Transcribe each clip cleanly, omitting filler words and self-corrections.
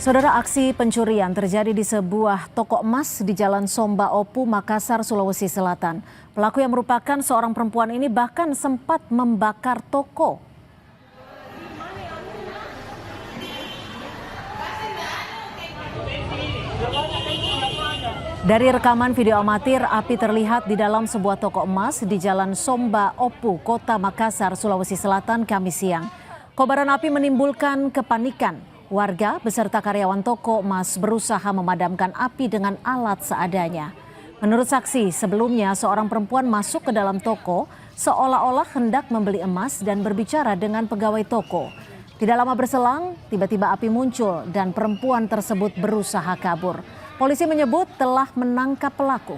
Saudara, aksi pencurian terjadi di sebuah toko emas di Jalan Somba Opu, Makassar, Sulawesi Selatan. Pelaku yang merupakan seorang perempuan ini bahkan sempat membakar toko. Dari rekaman video amatir, api terlihat di dalam sebuah toko emas di Jalan Somba Opu, Kota Makassar, Sulawesi Selatan, Kamis siang. Kobaran api menimbulkan kepanikan. Warga beserta karyawan toko emas berusaha memadamkan api dengan alat seadanya. Menurut saksi, sebelumnya seorang perempuan masuk ke dalam toko seolah-olah hendak membeli emas dan berbicara dengan pegawai toko. Tidak lama berselang, tiba-tiba api muncul dan perempuan tersebut berusaha kabur. Polisi menyebut telah menangkap pelaku.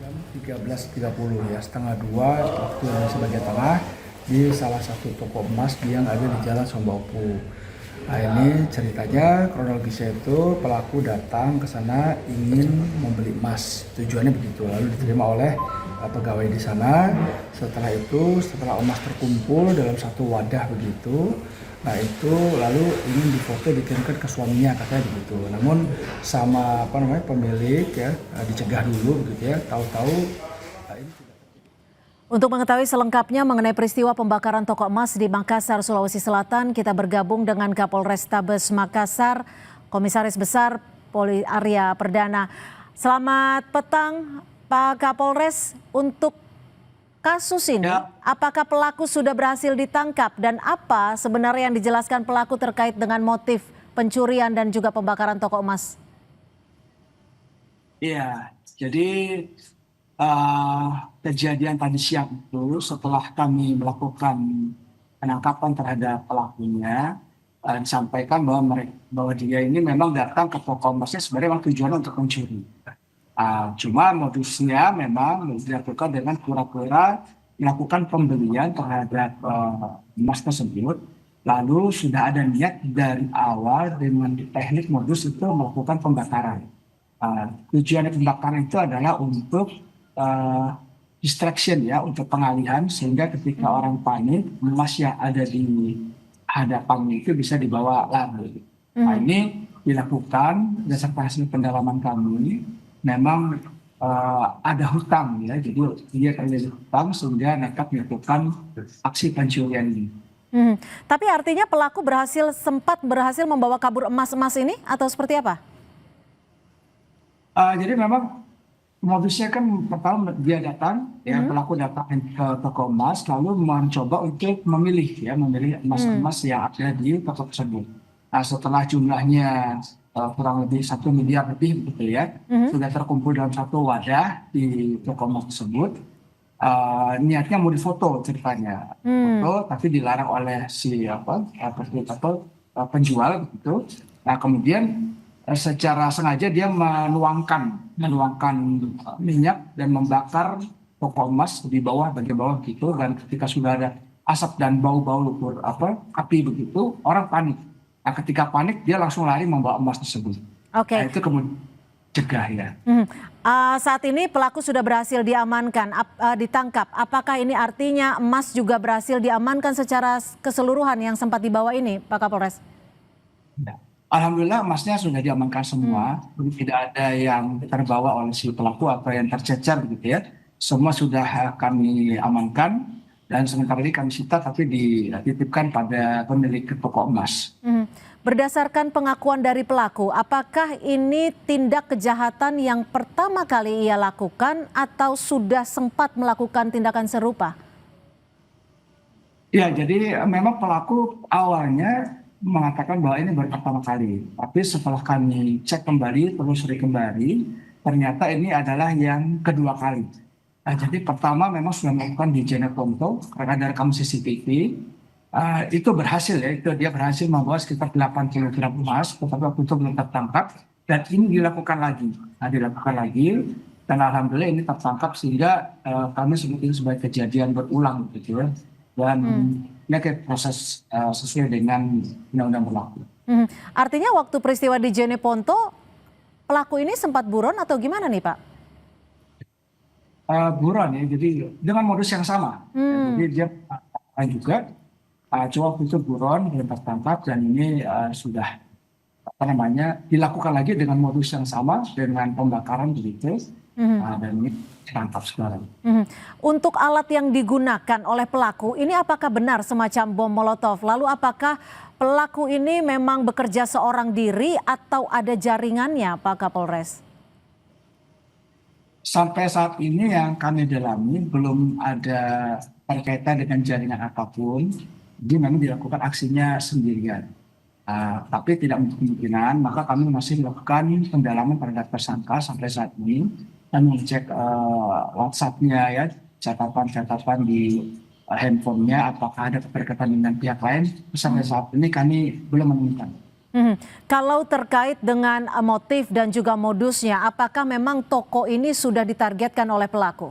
Jam 13.30 ya, setengah 2 waktu Indonesia bagian tengah di salah satu toko emas yang ada di Jalan Somba Opu. Nah, ini ceritanya, kronologisnya itu pelaku datang ke sana ingin membeli emas. Tujuannya begitu, lalu diterima oleh pegawai di sana. Setelah itu, setelah emas terkumpul dalam satu wadah begitu, nah itu lalu ingin difoto dikirimkan ke suaminya, katanya begitu. Namun sama pemilik ya dicegah dulu begitu ya. Tahu-tahu ini tidak. Untuk mengetahui selengkapnya mengenai peristiwa pembakaran toko emas di Makassar, Sulawesi Selatan, kita bergabung dengan Kapolrestabes Makassar, Komisaris Besar Poli Arya Perdana. Selamat petang, Pak Kapolres. Untuk kasus ini, apakah pelaku sudah berhasil ditangkap dan apa sebenarnya yang dijelaskan pelaku terkait dengan motif pencurian dan juga pembakaran toko emas? Iya, jadi kejadian tadi siang itu setelah kami melakukan penangkapan terhadap pelakunya, disampaikan bahwa dia ini memang datang ke toko emasnya sebenarnya memang tujuannya untuk mencuri. Cuma modusnya memang dilakukan dengan pura-pura melakukan pembelian terhadap emas tersebut, lalu sudah ada niat dari awal dengan teknik modus itu melakukan pembakaran. Tujuan pembakaran itu adalah untuk distraction ya, untuk pengalihan sehingga ketika orang panik emas yang ada di hadapannya itu bisa dibawa lari. Nah, ini dilakukan berdasarkan hasil pendalaman kami. Memang ada hutang ya, jadi dia terjadi hutang sehingga nekat melakukan aksi pencurian ini. Tapi artinya pelaku sempat berhasil membawa kabur emas-emas ini atau seperti apa? Jadi memang modusnya kan pertama dia datang, ya pelaku datang ke toko emas lalu mencoba untuk memilih emas-emas yang ada di toko tersebut. Nah, setelah jumlahnya kurang lebih 1 miliar lebih gitu ya, sudah terkumpul dalam satu wadah di toko emas tersebut. Niatnya mau difoto ceritanya, foto tapi dilarang oleh si penjual gitu. Nah, kemudian secara sengaja dia menuangkan minyak dan membakar toko emas di bawah, bagian bawah gitu, dan ketika sudah ada asap dan bau-bau api begitu, orang panik. Nah, ketika panik dia langsung lari membawa emas tersebut. Oke. Nah, itu kemudian cegah ya. Saat ini pelaku sudah berhasil diamankan, ditangkap. Apakah ini artinya emas juga berhasil diamankan secara keseluruhan yang sempat dibawa ini, Pak Kapolres? Ya. Alhamdulillah emasnya sudah diamankan semua, tidak ada yang terbawa oleh si pelaku atau yang tercecer gitu ya. Semua sudah kami amankan dan sementara ini kami sita tapi dititipkan pada pemilik toko emas. Berdasarkan pengakuan dari pelaku, apakah ini tindak kejahatan yang pertama kali ia lakukan atau sudah sempat melakukan tindakan serupa? Ya, jadi memang pelaku awalnya mengatakan bahwa ini baru pertama kali, tapi setelah kami cek kembali, telusuri kembali, ternyata ini adalah yang kedua kali. Nah, jadi pertama memang sudah melakukan di Jeneponto karena ada rekam CCTV, itu berhasil ya, itu dia berhasil membawa sekitar 80 gram emas, tetapi waktu itu belum tertangkap dan ini dilakukan lagi. Nah, dilakukan lagi dan alhamdulillah ini tertangkap sehingga kami sebut ini sebagai kejadian berulang gitu ya. Dan ini proses sesuai dengan undang-undang berlaku. Artinya waktu peristiwa di Jeneponto, pelaku ini sempat buron atau gimana nih, Pak? Buron ya, jadi dengan modus yang sama. Jadi dia juga Cuma waktu itu buron belum tertangkap dan ini sudah dilakukan lagi dengan modus yang sama dengan pembakaran begitu. Dan ini ditangkap sekarang. Untuk alat yang digunakan oleh pelaku, ini apakah benar semacam bom Molotov? Lalu apakah pelaku ini memang bekerja seorang diri atau ada jaringannya, Pak Kapolres? Sampai saat ini yang kami dalami belum ada berkaitan dengan jaringan apapun. Dia memang dilakukan aksinya sendirian. Tapi tidak menutup kemungkinan, maka kami masih melakukan pendalaman terhadap tersangka sampai saat ini. Kami mengecek WhatsApp-nya ya, catatan-catatan di handphonenya, apakah ada keterkaitan dengan pihak lain. Sampai saat ini kami belum menemukan. Kalau terkait dengan motif dan juga modusnya, apakah memang toko ini sudah ditargetkan oleh pelaku?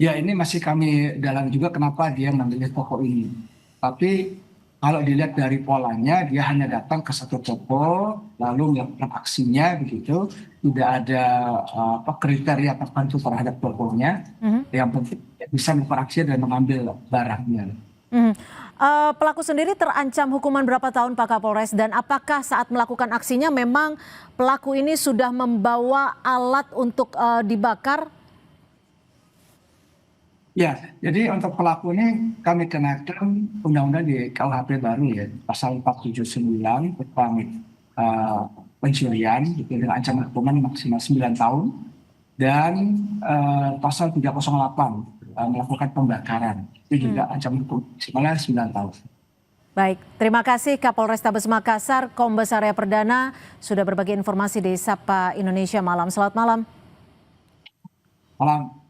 Ya, ini masih kami dalam juga kenapa dia memilih toko ini. Tapi kalau dilihat dari polanya, dia hanya datang ke satu toko, lalu melakukan aksinya begitu, tidak ada kriteria tertentu terhadap tokonya. Yang penting bisa melakukan aksi dan mengambil barangnya. Pelaku sendiri terancam hukuman berapa tahun, Pak Kapolres? Dan apakah saat melakukan aksinya memang pelaku ini sudah membawa alat untuk dibakar? Ya, jadi untuk pelaku ini kami kenakan undang-undang di KUHP baru ya, pasal 479 tentang pencurian gitu, dengan ancaman hukuman maksimal 9 tahun dan pasal 308 melakukan pembakaran itu juga ancaman hukuman maksimalnya 9 tahun. Baik, terima kasih Kapolrestabes Makassar, Kombes Arya Perdana sudah berbagi informasi di Sapa Indonesia Malam. Selamat malam. Malam.